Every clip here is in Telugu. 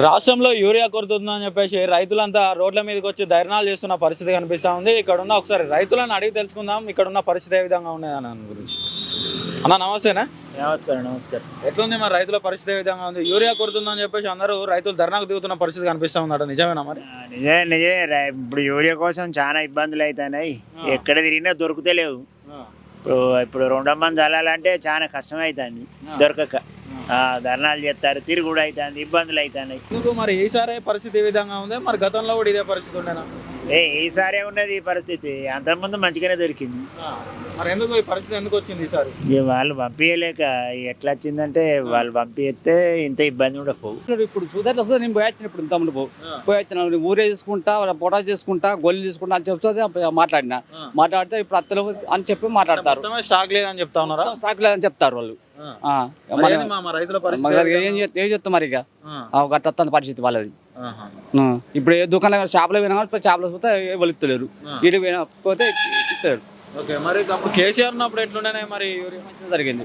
రాష్ట్రంలో యూరియా కొరత ఉందని చెప్పేసి రైతులంతా రోడ్ల మీదకి వచ్చి ధర్నాలు చేస్తున్న పరిస్థితి కనిపిస్తూ ఉంది. ఇక్కడ ఉన్న ఒకసారి రైతులను అడిగి తెలుసుకుందాం ఇక్కడ ఉన్న పరిస్థితి ఏ విధంగా ఉన్నది దాని గురించి. అన్న నమస్తేనా. నమస్కారం. ఎట్లుంది మరి రైతుల పరిస్థితి ఏ విధంగా ఉంది? యూరియా కొరత ఉందని చెప్పేసి అందరూ రైతులు ధర్నాకు దిగుతున్న పరిస్థితి కనిపిస్తూ ఉందట, నిజమేనా మరి? నిజమే. ఇప్పుడు యూరియా కోసం చాలా ఇబ్బందులు అవుతున్నాయి. ఎక్కడ తిరిగినా దొరుకుతే లేవు. ఇప్పుడు 2 మంది చల్లాలంటే చాలా కష్టం అవుతుంది దొరకక. ధర్నాలు చేస్తారు, తిరుగుడు అవుతుంది, ఇబ్బందులు అవుతున్నాయి. మరి ఈసారి పరిస్థితి ఏ విధంగా ఉంది? మరి గతంలో కూడా ఇదే పరిస్థితి ఉండేనా? ఈసారే ఉన్నది ఈ పరిస్థితి. అంతకుముందు మంచిగానే దొరికింది. మరి ఎందుకు ఈ పరిస్థితి ఎందుకు వచ్చింది ఈసారి? వాళ్ళు పంపించలేక ఎట్లా వచ్చిందంటే వాళ్ళు పంపిస్తే ఇంత ఇబ్బంది కూడా పోవు. ఇప్పుడు సుధార్ వస్తుంది. నేను పోయొచ్చిన ఇప్పుడు తమ్ముడు పోయొచ్చిన ఊరే చేసుకుంటా, పొటాష్ చేసుకుంటా, గొల్లు తీసుకుంటా అని చెప్తే మాట్లాడితే ఇప్పుడు అత్తలు అని చెప్పి మాట్లాడతారు. స్టాక్ లేదని చెప్తా ఉన్నారా? స్టాక్ లేదని చెప్తారు వాళ్ళు. ఏం చెప్తాం మరి, ఇక గట్ట పరిస్థితి వాళ్ళది. ఇప్పుడు ఏ దుకాణం షాపులో పోయినా షాపులో చూస్తే వెలుగుతలేరు, ఇటు పోతే ఇస్తారు. ఓకే, మరి అప్పుడు కేసీఆర్ ఉన్నప్పుడు ఎట్లుండే మరి? జరిగింది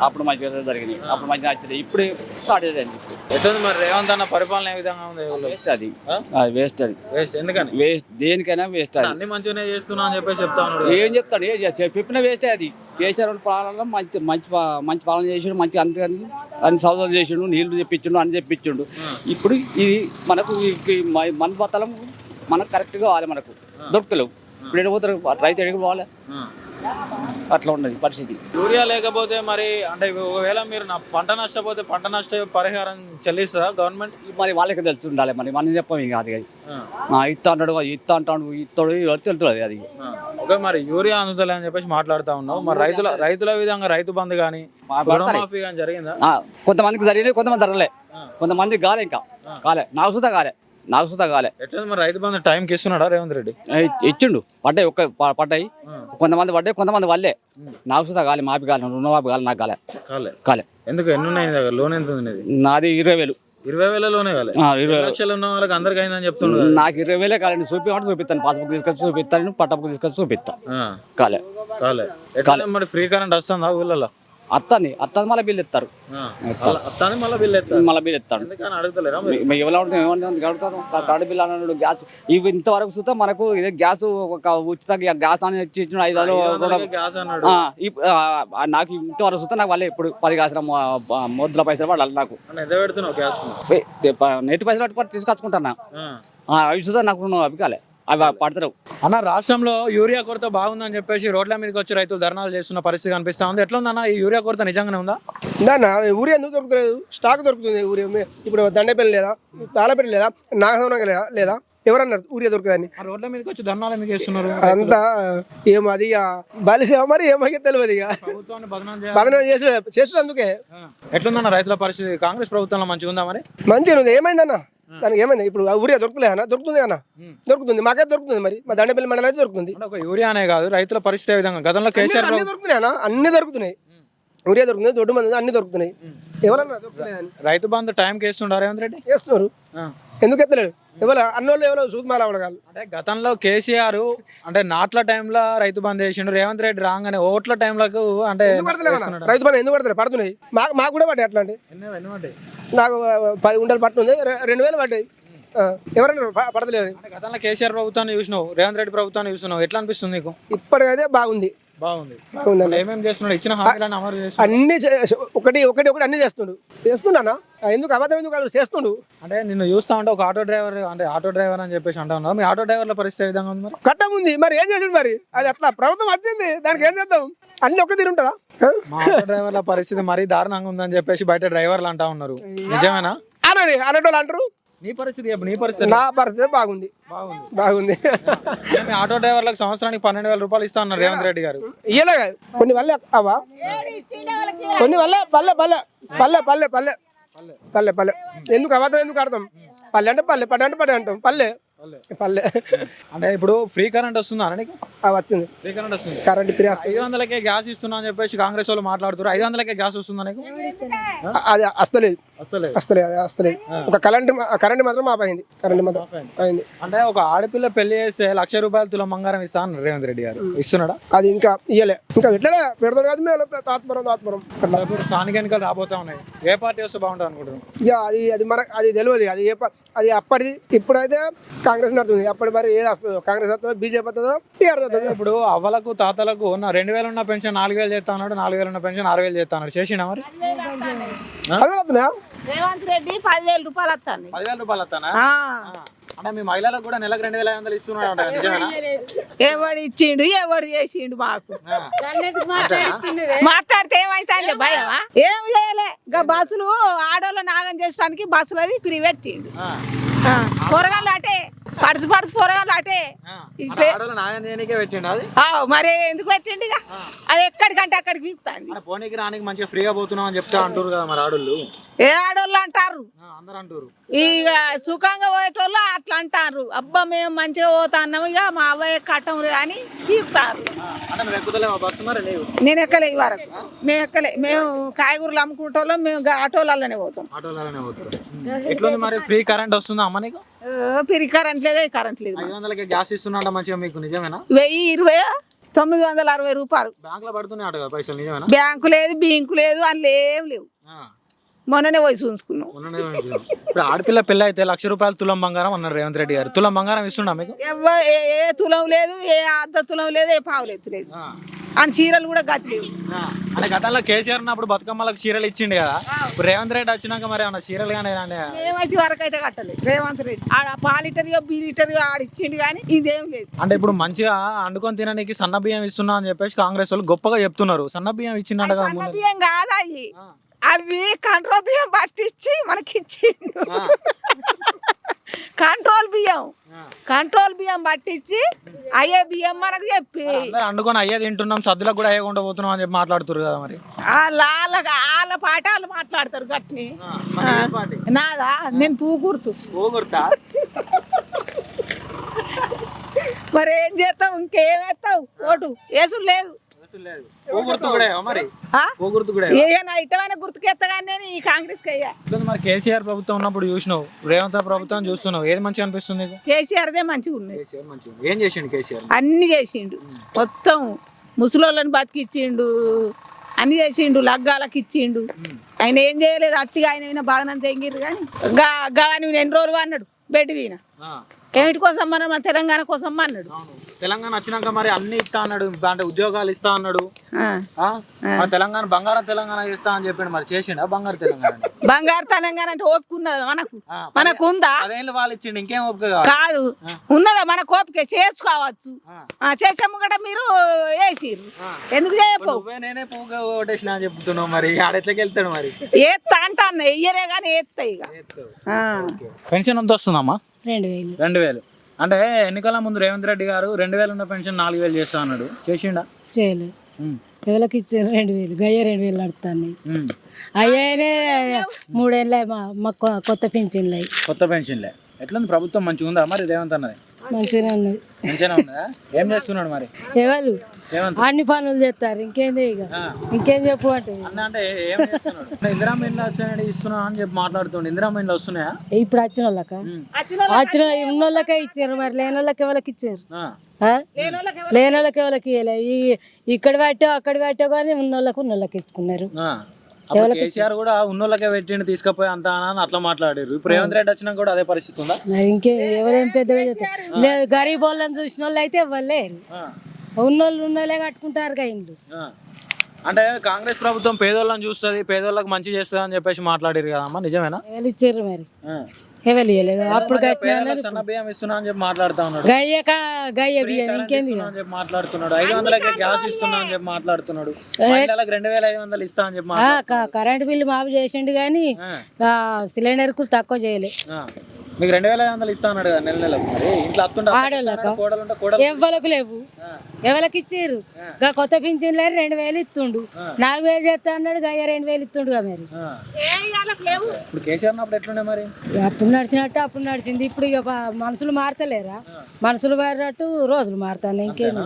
అప్పుడు మంచిగా జరిగింది, అప్పుడు మంచిగా వచ్చింది. ఇప్పుడు స్టార్ట్ అయ్యింది. ఎట్లుంది మరి రేవంత్ అన్న పరిపాలన ఏ విధంగా ఉంది? వేస్ట్ అది వేస్ట్. ఎందుకని వేస్ట్? దేనికైనా వేస్ట్. అది అన్ని మంచిగానే చేస్తున్నా అని చెప్పేసి చెప్తా ఉన్నాడు. ఏం చెప్తాడు? ఏం చేస్తాడు? చెప్పిన వేస్టే అది. కేసీఆర్ పాలనలో మంచి పాలన చేసిండు, మంచి అన్ని సౌదాలు చేసిండు, నీళ్లు చెప్పించిండు, అన్ని చెప్పించిండు. ఇప్పుడు ఇది మనకు మన బతలం మనకు కరెక్ట్గా కావాలి, మనకు దొరుకుతలేవు. ఇప్పుడు ఎడిపోతారు రైతు ఎడికి పోవాలి, అట్లా ఉన్నది పరిస్థితి. యూరియా లేకపోతే మరి అంటే ఒకవేళ మీరు పంట నష్టపోతే పంట నష్ట పరిహారం చెల్లిస్తుందా గవర్నమెంట్? మరి వాళ్ళకి తెలిసి ఉండాలి, మరి మనం చెప్పాం. ఇంకా అది ఇస్తా అంటాడు, ఇస్తాడు తెలుస్తుంది అది. ఓకే, మరి యూరియా అందుతలే అని చెప్పేసి మాట్లాడుతూ ఉన్నావు. మరి రైతుల విధంగా రైతు బంధు కానీ రుణమాఫీ కానీ జరిగిందా? కొంతమందికి జరిగినాయి, కొంతమంది జరగలే, కొంతమంది కాలే, ఇంకా నాకు సుతా కాలే. ఎట్లా మరి రైతు బంధు టైంకి ఇస్తున్నాడా రేవంత్ రెడ్డి? ఇచ్చిండు, పడ్డాయి, పడ్డాయి. కొంతమంది పడ్డాయి, కొంతమంది వాళ్ళే. నాకు సుతా కాలే, మాపి కాలే, రుణమాపి కాలే, నాకు కాలే. ఎందుకు? ఎన్ని ఉన్నాయి? లోన్ ఎంత ఉంది? నాది 20,000. 20,000 లోనే కాలే? 20 లక్షలు ఉన్న వాళ్ళకి అందరికి అయిందని చెప్తున్నాడు. నాకు 20,000 కాలేండి. చూపించమంటే చూపిస్తాను, పాస్బుక్ తీసుకొచ్చి చూపిస్తాను, పట్టబుక్ తీసుకొచ్చి చూపిస్తా. కాలే. మరి ఫ్రీ కరెంట్ వస్తుందా ఊళ్ళలో? అత్తంది మళ్ళీ బిల్లు ఎత్తారు, మళ్ళీ బిల్లు ఎత్తాడు. అడుగుతలేరా? థర్డ్ బిల్ అన్నాడు. గ్యాస్ ఇవి ఇంతవరకు చూస్తే మనకు ఇదే గ్యాస్ ఒక ఉచిత గ్యాస్ అని ఇచ్చిన 5,000 గ్యాస్ అన్నాడు. నాకు ఇంతవరకు చూస్తే నాకు వాళ్ళే ఇప్పుడు 10 కాసిన మొద్దుల పైసలు పడాలి నాకు. నెట్ పైసలు పట్టుకొని తీసుకొచ్చుకుంటాను. అవి చూస్తే నాకు అవి కాలే, అవి పడతారు. అన్న, రాష్ట్రంలో యూరియా కొరత బాగుందని చెప్పేసి రోడ్ల మీదకి వచ్చి రైతులు ధర్నాలు చేస్తున్న పరిస్థితి కనిపిస్తా ఉంది. ఎట్లా ఉందన్న ఈ యూరియా కొరత? నిజంగానే ఉందా? యూరియా ఎందుకు దొరుకుతలేదు? స్టాక్ దొరుకుతుంది యూరియా. ఇప్పుడు దండపల్లి లేదా, తాళపల్లి లేదా, నాగసవనంగా లేదా, ఎవరన్నారు యూరియా దొరుకుతుందని? రోడ్ల మీదకి వచ్చి ధర్నాలు ఎందుకు చేస్తున్నారు? అంతా ఏమో అది బాలిసేవ మరి ఏమో తెలియదు. ఇక బదనం చేస్తుంది అందుకే. ఎట్లుందన్న రైతుల పరిస్థితి? కాంగ్రెస్ ప్రభుత్వంలో మంచిగా ఉందా? మరి మంచిగా ఉంది. ఏమైందన్న దానికి? ఏమైంది? ఇప్పుడు యూరియా దొరుకుతలే అన్న? దొరుకుతుంది అన్న, దొరుకుతుంది. మాకైతే దొరుకుతుంది. మరి మా దండపల్లి మండలం అయితే దొరుకుతుంది. ఒక యూరియానే కాదు, రైతుల పరిస్థితి విధంగా గతంలో కేసీఆర్ అన్ని దొరుకుతున్నాయి అన్న, అన్ని దొరుకుతున్నాయి. యూరియా దొరుకుతుంది, దొడ్డు మంది అన్ని దొరుకుతున్నాయి. ఎవరన్నా దొరుకుతున్నాయి? రైతు బంధు టైంకి వేస్తున్నారు రేవంత్ రెడ్డి? వేస్తున్నారు. ఎందుకు ఎత్తలేడు? ఎవరు అన్నోళ్ళు ఎవరో చూద్దాం. అంటే గతంలో కేసీఆర్ అంటే నాట్ల టైంలో రైతు బంధు వేసిండు, రేవంత్ రెడ్డి రాగానే ఓట్ల టైంలకు అంటే రైతు బంధు ఎందుకు పడతాయి? పడుతున్నాయి. మాకు కూడా పడ్డాయి. అట్లాంటి నాకు 10 గుంటలు పట్టుంది, 2,000 పడ్డాయి. ఎవరన్నారు పడతలేదు? గతంలో కేసీఆర్ ప్రభుత్వాన్ని చూసినావు, రేవంత్ రెడ్డి ప్రభుత్వాన్ని చూసినావు, ఎట్లా అనిపిస్తుంది నీకు? ఇప్పటికైతే బాగుంది. ఏమేమి చేస్తున్నాడు? ఇచ్చిన హామీలను అమలు చేస్తున్నాడు. అన్ని ఒకటి అన్ని చేస్తున్నానా? ఎందుకు అబద్ధం ఎందుకు చేస్తుండు? అంటే నిన్ను చూస్తా ఉంటే ఒక ఆటో డ్రైవర్ అని చెప్పేసి అంటా ఉన్నావు. మీ ఆటో డ్రైవర్ల పరిస్థితి ఏ విధంగా ఉంది? మరి కట్టం ఉంది, మరి ఏం చేసాడు? మరి అది అట్లా ప్రభుత్వం వచ్చింది, దానికి ఏం చేద్దాం? అన్ని ఒక్క తీరు ఉంటుందా? మా ఆటో డ్రైవర్ల పరిస్థితి మరీ దారుణంగా ఉందని చెప్పేసి బయట డ్రైవర్లు అంటా ఉన్నారు. నిజమేనా? అనేటోళ్ళు అంటారు. నా పరిస్థితి బాగుంది. ఆటో డ్రైవర్లకు సంవత్సరానికి 12,000 రూపాయలు ఇస్తా ఉన్నారు రేవంత్ రెడ్డి గారు. ఇయ్యలే కొన్ని వల్లే అవా, కొన్ని వల్లే పల్లె ఎందుకు అబద్ధం ఎందుకు అర్థం? పల్లె అంటే పల్లె, పడ్డ అంటే పడ్డ అంటాం. పల్లె పల్లె అంటే ఇప్పుడు ఫ్రీ కరెంట్ వస్తుందా నీకు? వచ్చింది ఫ్రీ కరెంట్ వస్తుంది. కరెంట్ ఫ్రీ వస్తుంది. 500కే గ్యాస్ ఇస్తున్నా అని చెప్పేసి కాంగ్రెస్ వాళ్ళు మాట్లాడుతారు. 500కే గ్యాస్ వస్తుందా నీకు? అది వస్తలేదు వస్తలేదు. వస్తలేదు. ఒక కరెంట్ మాత్రం ఆపైంది. కరెంట్ మాత్రం అయింది. అంటే ఒక ఆడపిల్ల పెళ్లి చేస్తే 1,00,000 రూపాయలు తులం బంగారం ఇస్తా అన్నారు రేవంత్ రెడ్డి గారు. ఇస్తున్నాడా? అది ఇంకా ఇయ్యలే. ఇంకా ఎట్లే పెడతాడు కాదు. మేము తాత్పరం అట్లా ఇప్పుడు స్థానిక ఎన్నికలు రాబోతా ఉన్నాయి. ఏ పార్టీ వస్తే బాగుంటుంది అనుకుంటున్నాను? ఇక అది మనకు అది తెలియదు. అది అది అప్పటిది. ఇప్పుడైతే కాంగ్రెస్ నడుతుంది. అప్పటి మరి ఏది వస్తుందో, కాంగ్రెస్ వస్తుందో, బీజేపీ వస్తుందో, టీఆర్ఎస్ వస్తుందో. ఇప్పుడు అవ్వలకు తాతలకు ఉన్న 2,000 ఉన్న పెన్షన్ 4,000 చేస్తా అన్నాడు. 4,000 ఉన్న పెన్షన్ 6,000 చేస్తా అన్నాడు. చేసిండా మరి? అవే వస్తున్నాయా? రేవంత్ రెడ్డి 10,000 రూపాయలు వస్తాను. 10,000 రూపాయలు వస్తానా? అంటే మీ మహిళలకు కూడా నెలకు 2,500 ఇస్తున్నాడు. నిజమేనా? ఎవడు ఇచ్చిండు, ఎవడు చేసిండు మాకు. మాట్లాడితే ఏమైతే భయమా? ఏం చేయలే. ఇంకా బస్సులు ఆడోళ్ళ నాగం చేసడానికి బస్సులు అది ఫ్రీ పెట్టిండు. పొరగాళ్ళు అటే పడుచు పొరగాళ్ళు అటే. పెట్టిండు అది. మరి ఎందుకు పెట్టిండు? ఇక అది ఎక్కడికంటే అక్కడికి వీకుతాంది. పోనీకి రానికి మంచిగా ఫ్రీగా పోతున్నాం అని చెప్తా అంటారు కదా మరి ఆడోళ్ళు. ఏ ఆడోళ్ళు అంటారు? అందరు అంటారు. ఇక సుఖంగా పోయేటోళ్ళు అట్లా అంటారు. అబ్బా మేము మంచిగా పోతా అన్నాము, ఇక మా అబ్బాయి కట్టం అని పీకుతారు. నేను ఎక్కలే ఈ వరకు. మేము ఎక్కలే. మేము కాయగూరలు అమ్ముకుంటోళ్ళం. మేము ఆటోలలోనే పోతాం. ఎట్లుంది మరి? ఫ్రీ కరెంట్ వస్తుందా అమ్మ నీకు? ఫ్రీ కరెంట్ లేదే. కరెంట్ లేదు. 500కే గ్యాస్ ఇస్తున్నా మంచిగా మీకు. నిజమేనా? 1,020 960 రూపాయలు బ్యాంక్ లో పడుతున్నాయి పైసలు. నిజమేనా? బ్యాంకు లేదు, బింకు లేదు, అందులో ఏం లేవు. మొన్ననే పోయి చూసుకున్నాం. ఇప్పుడు ఆడపిల్ల పెళ్ళి అయితే 1,00,000 రూపాయలు తులం బంగారం అన్నారు రేవంత్ రెడ్డి గారు. తులం బంగారం ఇస్తున్నా మీకు? ఏ తులం లేదు, ఏ అర్ధ తులం లేదు, ఏ పావులేదు లేదు. అని చీరలు కూడా గతి లేవు. అంటే గతంలో కేసీఆర్ ఉన్నప్పుడు బతుకమ్మలకు చీరలు ఇచ్చిండు కదా. ఇప్పుడు రేవంత్ రెడ్డి వచ్చినాక మరి ఏమన్నా చీరలు కానీ ఏమైతే వరకు అయితే కట్టలేదు రేవంత్ రెడ్డి. ఆడ పాలిటరియో బీలిటరియో ఆడిచ్చిండు కానీ ఇదేం లేదు. అంటే ఇప్పుడు మంచిగా వండుకొని తినడానికి సన్న బియ్యం ఇస్తున్నా అని చెప్పేసి కాంగ్రెస్ వాళ్ళు గొప్పగా చెప్తున్నారు. సన్న బియ్యం ఇచ్చిందంట కదా. సన్న బియ్యం కాదా అవి కంట్రోల్ బియ్యం పట్టించి మనకి ఇచ్చిండు. కంట్రోల్ బియ్యం పట్టించి అయ్యే బియ్యం మనకు చెప్పి వండుకొని అయ్యే తింటున్నాం, సద్దులకు కూడా అయ్యకుండా పోతున్నాం అని చెప్పి మాట్లాడుతున్నారు కదా. మరి వాళ్ళ పాట వాళ్ళు మాట్లాడతారు గట్ని. నాదా నేను పూగుర్తు. మరి ఏం చేస్తావు? ఇంకేమేస్తావు? ఓటు వేసుడు లేదు. ఇటమైన గుర్తుకెత్తా కానీ నేను ఈ కాంగ్రెస్ కి అయ్యా. మరి కేసీఆర్ ప్రభుత్వం ఉన్నప్పుడు చూసినావు, రేవంత్ ప్రభుత్వం చూస్తున్నావు, ఏది మంచిగా అనిపిస్తుంది? కేసీఆర్దే మంచిగా ఉన్నది. ఏం చేసిండు కేసీఆర్? అన్ని చేసిండు. మొత్తం ముసలోళ్ళని బతికిచ్చిండు, అన్ని చేసిండు. లగ్గాలకు ఇచ్చిండు. ఆయన ఏం చేయలేదు. అట్టిగా ఆయన బాగానంత ఎంగిరు కానీ నువ్వు ఎన్ని రోజులు అన్నాడు బెడ్ వీన. ఏమిటి కోసం మన తెలంగాణ కోసం అన్నాడు. తెలంగాణ వచ్చినాక మరి అన్ని ఇస్తా అన్నాడు. అంటే ఉద్యోగాలు ఇస్తా అన్నాడు. తెలంగాణ బంగారం తెలంగాణ ఇస్తా అని చెప్పిండు. మరి చేసిండా బంగారు తెలంగాణ? బంగారు తెలంగాణ అంటే ఓపుకున్నదా మనకు ఉందా? అదేళ్ళు వాళ్ళు ఇచ్చిండు. ఇంకేం ఓపిక కాదు ఉన్నదా? మన కోపిక చేసుకోవచ్చు. చేసాము కూడా మీరు వేసిర్రు. ఎందుకు చేయకపో? నేనే పువ్వు ఓటేసిన అని చెప్తున్నావు. మరి ఆడెట్లకి వెళ్తాడు? మరి ఏత్తా అంటా అన్న ఎయ్యరే కానీ ఏత్తా. ఇక పెన్షన్ ఎంత వస్తుందమ్మా? 2,000. 2,000 అంటే ఎన్నికల ముందు రేవంత్ రెడ్డి గారు 2,000 ఉన్న పెన్షన్ 4,000 చేస్తా అన్నాడు. చేసిండా? చేయలేదు. ఎవరికి ఇచ్చారు? 2,000. గయ్య 2,000 నడుతాను. అయ్యానే 3 ఏళ్ళ మాకు కొత్త పెన్షన్లు. కొత్త పెన్షన్లే. ఎట్లుంది ప్రభుత్వం? మంచిగా ఉందా మరి రేవంత్ అన్నది? మంచిగానే ఉన్నది. మంచిగానే ఉన్నదా? ఏం చేస్తున్నాడు మరి? ఎవరు అన్ని పనులు చేస్తారు. ఇంకేంది? ఇక ఇంకేం చెప్పు అంటే అంటే ఏం చేస్తున్నాడు? ఇందిరా మిల్లు వచ్చాయని ఇస్తున్నా అని చెప్పి మాట్లాడుతుండే. ఇందిరా మిల్లు వస్తున్నాయా? ఇప్పుడు వచ్చిన వాళ్ళక ఉన్న వాళ్ళకే ఇచ్చారు. మరి లేని వాళ్ళకి ఎవరికి ఇచ్చారు? లేని వాళ్ళకి ఎవరికి ఇవ్వలే. ఇక్కడ పెట్టో అక్కడ పెట్టో కానీ ఉన్న వాళ్ళకి ఇచ్చుకున్నారు. కేసీఆర్ కూడా ఉన్నోళ్ళకే పెట్టిండు తీసుకపోయి అంత అని అట్లా మాట్లాడారు. ఇప్పుడు రేవంత్ రెడ్డి వచ్చినా కూడా అదే పరిస్థితి ఉందా? ఇంకే ఎవరేం పెద్దగా చెప్తారు. లేదు గరీబ్ వాళ్ళని చూసిన వాళ్ళు అయితే ఇవ్వలేరు. ఉన్నోళ్ళే కట్టుకుంటారు ఇండ్లు. అంటే కాంగ్రెస్ ప్రభుత్వం పేదోళ్ళని చూస్తుంది, పేదోళ్ళకి మంచి చేస్తుంది అని చెప్పేసి మాట్లాడారు కదమ్మా. నిజమేనా? ఎవరు ఇచ్చారు మరి? ఎవరు ఇవ్వలేదు. అప్పుడు సన్న బియ్యం ఇస్తున్నా అని చెప్పి మాట్లాడుతా ఉన్నాడు. గయ్య బియ్యం ఇంకేంది మాట్లాడుతున్నాడు. 500కే గ్యాస్ ఇస్తున్నా అని చెప్పి మాట్లాడుతున్నాడు. 2,500 ఇస్తా అని చెప్పి కరెంట్ బిల్లు మాఫ్ చేసిండు కానీ సిలిండర్ కు తక్కువ చేయలే. మీకు 2500 ఇస్తా అన్నాడు కదా నెల నెలకు. మరి ఇంట్లో అత్తుంటే ఆడోళ్ళకా? కోడలుంటే కోడలు ఎవ్వలకు లేవు, ఎవరికి ఇచ్చారు? గా కొత్త పింఛన్ లేరు 2000 ఇస్తుండు, 4000 చేస్తా అన్నాడు, గా 2000 ఇస్తుండుగా మరి. ఇప్పుడు కేసీఆర్ ఉన్నప్పుడు ఎట్లుండే మరి? అప్పుడు నడిచినట్టు అప్పుడు నడిచింది, ఇప్పుడు ఇక మనుషులు మారతలేరా? మనుషులు మారినట్టు రోజులు మారుతాను, ఇంకేం